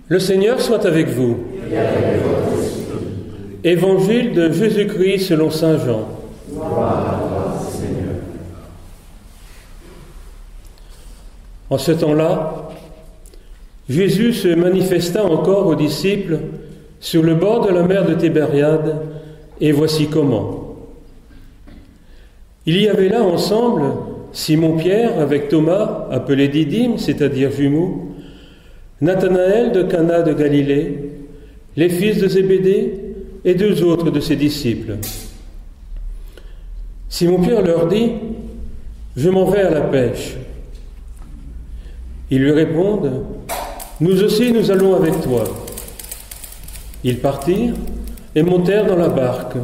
Le Seigneur soit avec vous. Et avec votre esprit. Évangile de Jésus-Christ selon saint Jean. Gloire à toi, Seigneur. En ce temps-là, Jésus se manifesta encore aux disciples sur le bord de la mer de Tibériade, et voici comment. Il y avait là ensemble Simon-Pierre avec Thomas, appelé Didyme, c'est-à-dire jumeaux, Nathanaël de Cana de Galilée, les fils de Zébédée et 2 autres de ses disciples. Simon-Pierre leur dit : « Je m'en vais à la pêche. » Ils lui répondent : « Nous aussi, nous allons avec toi. » Ils partirent et montèrent dans la barque.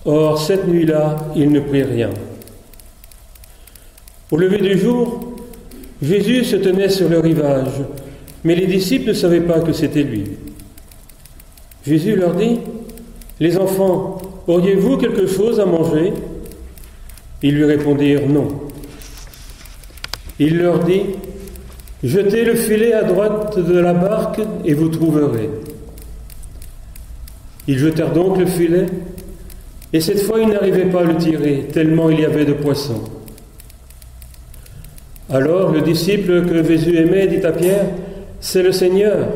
Or, cette nuit-là, ils ne prirent rien. Au lever du jour, Jésus se tenait sur le rivage, mais les disciples ne savaient pas que c'était lui. Jésus leur dit : « Les enfants, auriez-vous quelque chose à manger ? » Ils lui répondirent : « Non. » Il leur dit : « Jetez le filet à droite de la barque et vous trouverez. » Ils jetèrent donc le filet, et cette fois ils n'arrivaient pas à le tirer, tellement il y avait de poissons. Alors le disciple que Jésus aimait dit à Pierre : « C'est le Seigneur. »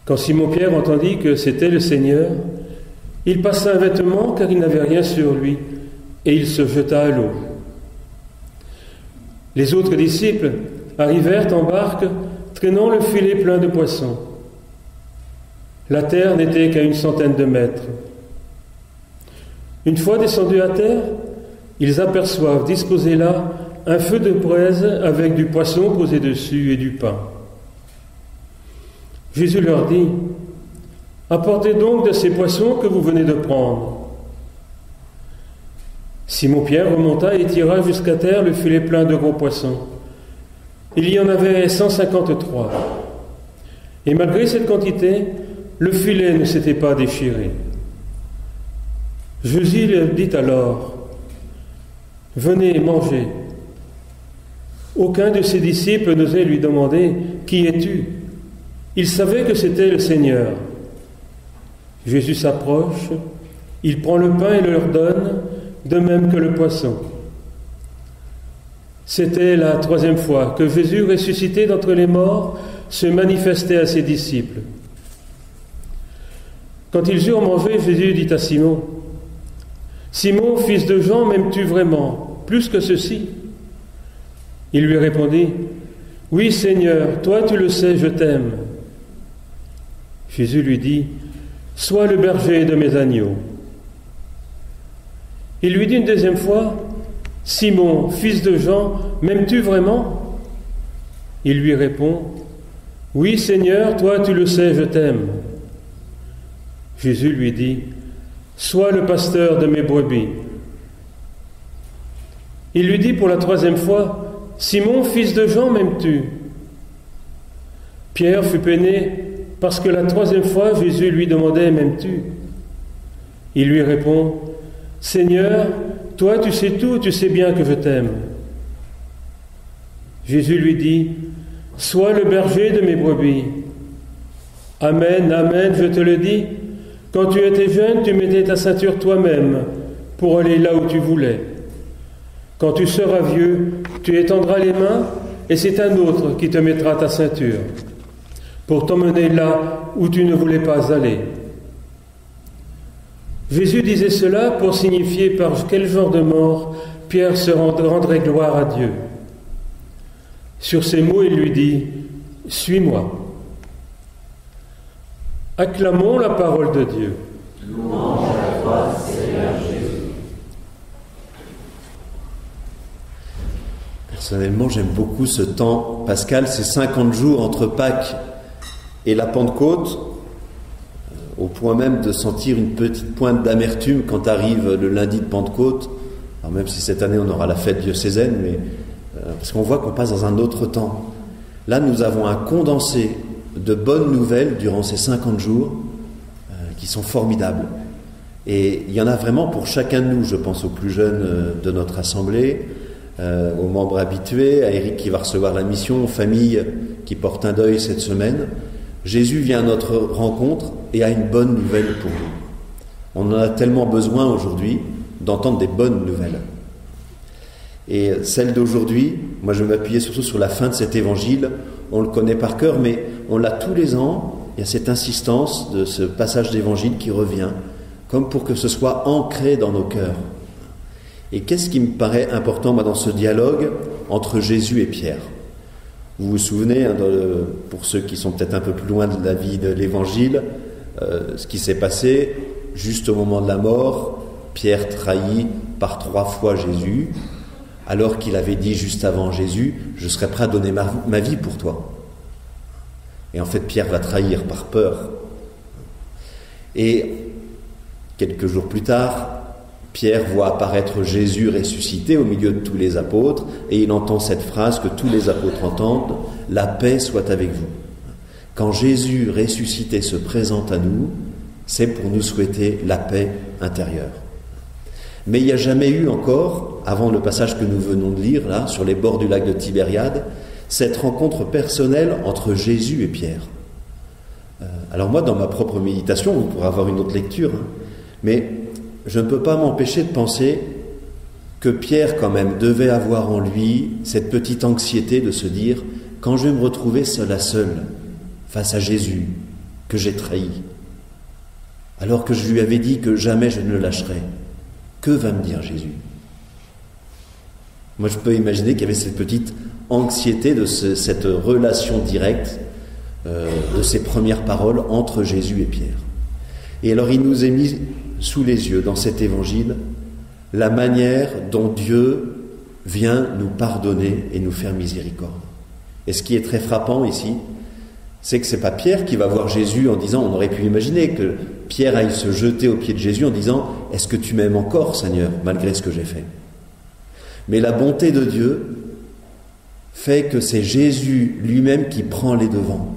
Quand Simon-Pierre entendit que c'était le Seigneur, il passa un vêtement car il n'avait rien sur lui, et il se jeta à l'eau. Les autres disciples arrivèrent en barque, traînant le filet plein de poissons. La terre n'était qu'à 100 de mètres. Une fois descendus à terre, ils aperçoivent disposé là un feu de braise avec du poisson posé dessus et du pain. Jésus leur dit : « Apportez donc de ces poissons que vous venez de prendre. » Simon-Pierre remonta et tira jusqu'à terre le filet plein de gros poissons. Il y en avait 153. Et malgré cette quantité, le filet ne s'était pas déchiré. Jésus leur dit alors : « Venez, mangez. » Aucun de ses disciples n'osait lui demander : « Qui es-tu » Il savait que c'était le Seigneur. Jésus s'approche, il prend le pain et le leur donne, de même que le poisson. C'était la 3e fois que Jésus, ressuscité d'entre les morts, se manifestait à ses disciples. Quand ils eurent mangé, Jésus dit à Simon : « Simon, fils de Jean, m'aimes-tu vraiment, plus que ceci » Il lui répondit : « Oui, Seigneur, toi tu le sais, je t'aime. » Jésus lui dit : « Sois le berger de mes agneaux. » Il lui dit une 2e fois : « Simon, fils de Jean, m'aimes-tu vraiment » Il lui répond : « Oui, Seigneur, toi tu le sais, je t'aime. » Jésus lui dit : « Sois le pasteur de mes brebis. » Il lui dit pour la 3e fois : « Simon, fils de Jean, m'aimes-tu » Pierre fut peiné parce que la 3e fois Jésus lui demandait : « M'aimes-tu » Il lui répond : « Seigneur, toi tu sais tout, tu sais bien que je t'aime. » Jésus lui dit : « Sois le berger de mes brebis. Amen, amen, je te le dis, quand tu étais jeune, tu mettais ta ceinture toi-même pour aller là où tu voulais. Quand tu seras vieux, tu étendras les mains et c'est un autre qui te mettra ta ceinture pour t'emmener là où tu ne voulais pas aller. » Jésus disait cela pour signifier par quel genre de mort Pierre se rendrait gloire à Dieu. Sur ces mots, il lui dit : « Suis-moi. » Acclamons la parole de Dieu. Louange à toi, Seigneur Jésus. Personnellement, j'aime beaucoup ce temps pascal, ces 50 jours entre Pâques et la Pentecôte, au point même de sentir une petite pointe d'amertume quand arrive le lundi de Pentecôte. Alors même si cette année on aura la fête diocésaine, mais parce qu'on voit qu'on passe dans un autre temps. Là, nous avons un condensé de bonnes nouvelles durant ces 50 jours qui sont formidables. Et il y en a vraiment pour chacun de nous, je pense aux plus jeunes de notre assemblée, aux membres habitués, à Eric qui va recevoir la mission, aux familles qui portent un deuil cette semaine. Jésus vient à notre rencontre et a une bonne nouvelle pour nous. On en a tellement besoin aujourd'hui d'entendre des bonnes nouvelles. Et celle d'aujourd'hui, moi je vais m'appuyer surtout sur la fin de cet évangile. On le connaît par cœur, mais on l'a tous les ans. Il y a cette insistance de ce passage d'évangile qui revient, comme pour que ce soit ancré dans nos cœurs. Et qu'est-ce qui me paraît important, moi, dans ce dialogue entre Jésus et Pierre ? Vous vous souvenez, pour ceux qui sont peut-être un peu plus loin de la vie de l'évangile, ce qui s'est passé juste au moment de la mort. Pierre trahit par 3 fois Jésus, alors qu'il avait dit juste avant Jésus, « Je serais prêt à donner ma vie pour toi ». Et en fait, Pierre va trahir par peur. Et quelques jours plus tard, Pierre voit apparaître Jésus ressuscité au milieu de tous les apôtres, et il entend cette phrase que tous les apôtres entendent, « La paix soit avec vous ». Quand Jésus ressuscité se présente à nous, c'est pour nous souhaiter la paix intérieure. Mais il n'y a jamais eu encore, avant le passage que nous venons de lire, là, sur les bords du lac de Tibériade, cette rencontre personnelle entre Jésus et Pierre. Alors moi, dans ma propre méditation, vous pourrez avoir une autre lecture, mais je ne peux pas m'empêcher de penser que Pierre, quand même, devait avoir en lui cette petite anxiété de se dire « Quand je vais me retrouver seul à seul, face à Jésus, que j'ai trahi, alors que je lui avais dit que jamais je ne le lâcherais, que va me dire Jésus ?» Moi, je peux imaginer qu'il y avait cette petite anxiété de cette relation directe de ces premières paroles entre Jésus et Pierre. Et alors, il nous est mis sous les yeux, dans cet évangile, la manière dont Dieu vient nous pardonner et nous faire miséricorde. Et ce qui est très frappant ici, c'est que c'est pas Pierre qui va voir Jésus en disant, on aurait pu imaginer que Pierre aille se jeter aux pieds de Jésus en disant « Est-ce que tu m'aimes encore, Seigneur, malgré ce que j'ai fait ?» Mais la bonté de Dieu fait que c'est Jésus lui-même qui prend les devants,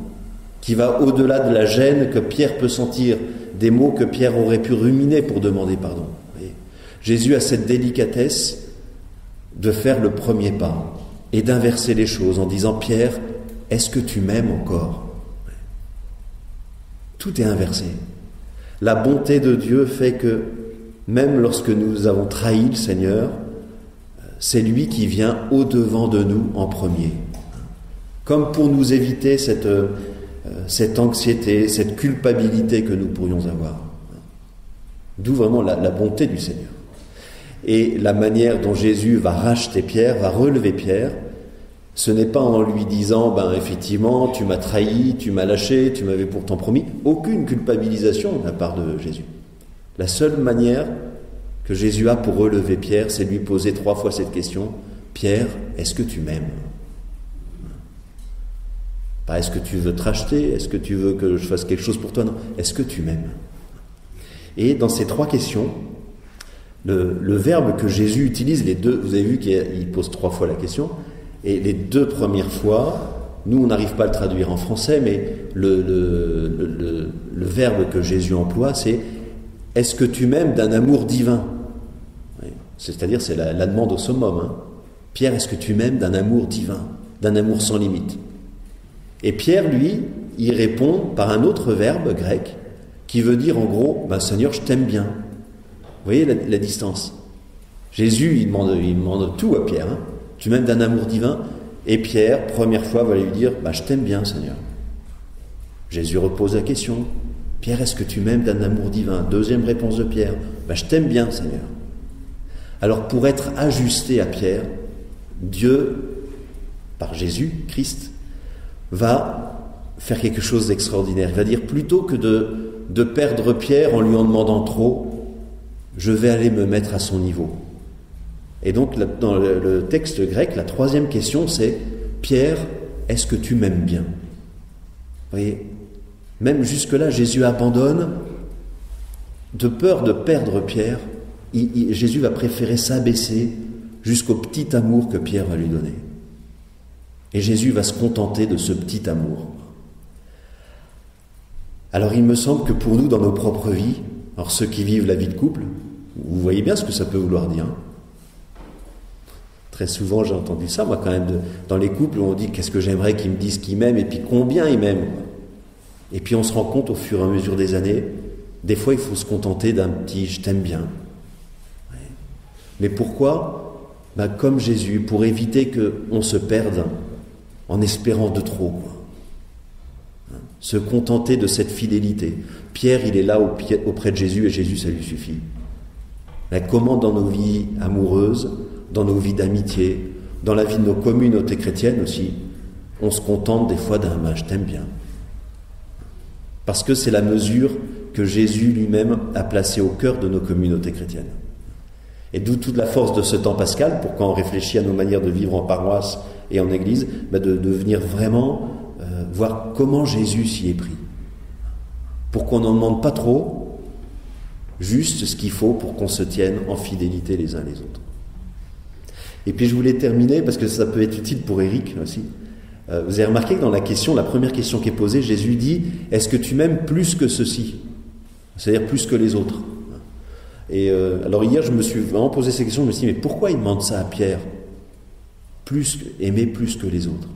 qui va au-delà de la gêne que Pierre peut sentir, des mots que Pierre aurait pu ruminer pour demander pardon. Jésus a cette délicatesse de faire le premier pas et d'inverser les choses en disant « Pierre, est-ce que tu m'aimes encore ?» Tout est inversé. La bonté de Dieu fait que même lorsque nous avons trahi le Seigneur, c'est lui qui vient au-devant de nous en premier. Comme pour nous éviter cette anxiété, cette culpabilité que nous pourrions avoir. D'où vraiment la bonté du Seigneur. Et la manière dont Jésus va racheter Pierre, va relever Pierre, ce n'est pas en lui disant, effectivement, tu m'as trahi, tu m'as lâché, tu m'avais pourtant promis. Aucune culpabilisation de la part de Jésus. La seule manière que Jésus a pour relever Pierre, c'est de lui poser 3 fois cette question. Pierre, est-ce que tu m'aimes ? Pas est-ce que tu veux te racheter ? Est-ce que tu veux que je fasse quelque chose pour toi ? Non. Est-ce que tu m'aimes ? Et dans ces 3 questions, le verbe que Jésus utilise, les deux, vous avez vu qu'il pose 3 fois la question, et les 2 premières fois, nous on n'arrive pas à le traduire en français, mais le verbe que Jésus emploie, c'est « Est-ce que tu m'aimes d'un amour divin ?» C'est-à-dire, c'est la demande au summum. Pierre, est-ce que tu m'aimes d'un amour divin, d'un amour sans limite ? Et Pierre, lui, il répond par un autre verbe grec qui veut dire en gros, Seigneur, je t'aime bien. Vous voyez la distance. Jésus, il demande tout à Pierre. Tu m'aimes d'un amour divin ? Et Pierre, première fois, va lui dire, je t'aime bien, Seigneur. Jésus repose la question. Pierre, est-ce que tu m'aimes d'un amour divin ? Deuxième réponse de Pierre, je t'aime bien, Seigneur. Alors pour être ajusté à Pierre, Dieu, par Jésus, Christ, va faire quelque chose d'extraordinaire. Il va dire, plutôt que de perdre Pierre en lui en demandant trop, je vais aller me mettre à son niveau. Et donc, dans le texte grec, la 3e question, c'est « Pierre, est-ce que tu m'aimes bien ?» Vous voyez, même jusque-là, Jésus abandonne, de peur de perdre Pierre, Jésus va préférer s'abaisser jusqu'au petit amour que Pierre va lui donner. Et Jésus va se contenter de ce petit amour. Alors il me semble que pour nous, dans nos propres vies, alors ceux qui vivent la vie de couple, vous voyez bien ce que ça peut vouloir dire. Très souvent, j'ai entendu ça, moi, quand même, dans les couples, où on dit qu'est-ce que j'aimerais qu'ils me disent qu'ils m'aiment et puis combien ils m'aiment. Et puis on se rend compte au fur et à mesure des années, des fois, il faut se contenter d'un petit « je t'aime bien ». Mais pourquoi ? Comme Jésus, pour éviter qu'on se perde en espérant de trop. Se contenter de cette fidélité. Pierre, il est là auprès de Jésus et Jésus, ça lui suffit. Comment dans nos vies amoureuses, dans nos vies d'amitié, dans la vie de nos communautés chrétiennes aussi, on se contente des fois d'un « je t'aime bien ». Parce que c'est la mesure que Jésus lui-même a placée au cœur de nos communautés chrétiennes. Et d'où toute la force de ce temps pascal, pour quand on réfléchit à nos manières de vivre en paroisse et en église, de venir vraiment voir comment Jésus s'y est pris. Pour qu'on n'en demande pas trop, juste ce qu'il faut pour qu'on se tienne en fidélité les uns les autres. Et puis je voulais terminer, parce que ça peut être utile pour Eric aussi. Vous avez remarqué que dans la première question qui est posée, Jésus dit « Est-ce que tu m'aimes plus que ceci ?» C'est-à-dire plus que les autres. Et alors hier, je me suis vraiment posé ces questions, je me suis dit « Mais pourquoi il demande ça à Pierre ? Aimer plus que les autres ?»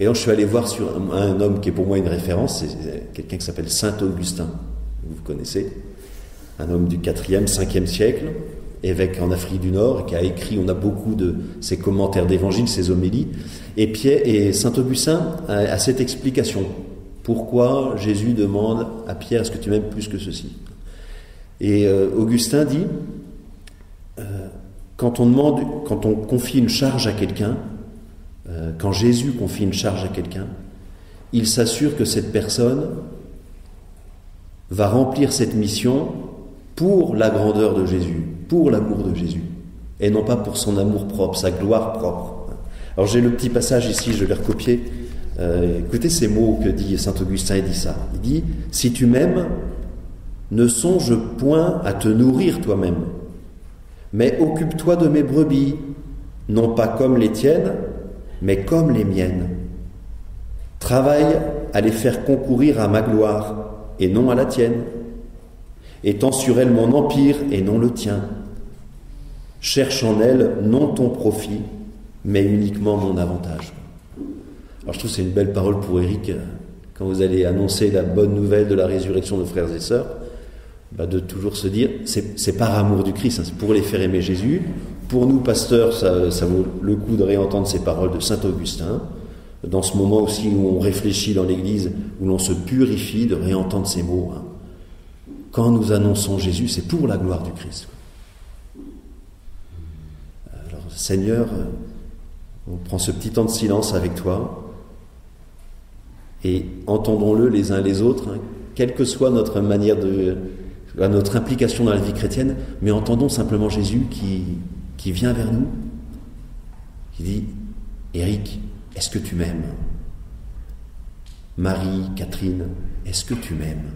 Et donc je suis allé voir sur un homme qui est pour moi une référence, c'est quelqu'un qui s'appelle Saint Augustin, vous connaissez, un homme du 4e, 5e siècle, évêque en Afrique du Nord, qui a écrit, on a beaucoup de ses commentaires d'évangile, ses homélies, et Saint Augustin a cette explication. Pourquoi Jésus demande à Pierre, est-ce que tu m'aimes plus que ceci ? Et Augustin dit, quand on confie une charge à quelqu'un, quand Jésus confie une charge à quelqu'un, il s'assure que cette personne va remplir cette mission pour la grandeur de Jésus, pour l'amour de Jésus, et non pas pour son amour propre, sa gloire propre. Alors j'ai le petit passage ici, je l'ai recopié. Écoutez ces mots que dit Saint Augustin, il dit ça. Il dit « Si tu m'aimes, ne songe point à te nourrir toi-même, mais occupe-toi de mes brebis, non pas comme les tiennes, mais comme les miennes. Travaille à les faire concourir à ma gloire, et non à la tienne. Étends sur elles mon empire, et non le tien. Cherche en elles non ton profit, mais uniquement mon avantage. » Alors je trouve que c'est une belle parole pour Eric, quand vous allez annoncer la bonne nouvelle de la résurrection de frères et sœurs, de toujours se dire, c'est par amour du Christ, c'est pour les faire aimer Jésus. Pour nous, pasteurs, ça vaut le coup de réentendre ces paroles de Saint Augustin, dans ce moment aussi où on réfléchit dans l'Église, où l'on se purifie, de réentendre ces mots. Quand nous annonçons Jésus, c'est pour la gloire du Christ. Alors, Seigneur, on prend ce petit temps de silence avec toi, et entendons-le les uns les autres, quelle que soit notre manière notre implication dans la vie chrétienne, mais entendons simplement Jésus qui vient vers nous, qui dit « Éric, est-ce que tu m'aimes ? Marie, Catherine, est-ce que tu m'aimes ?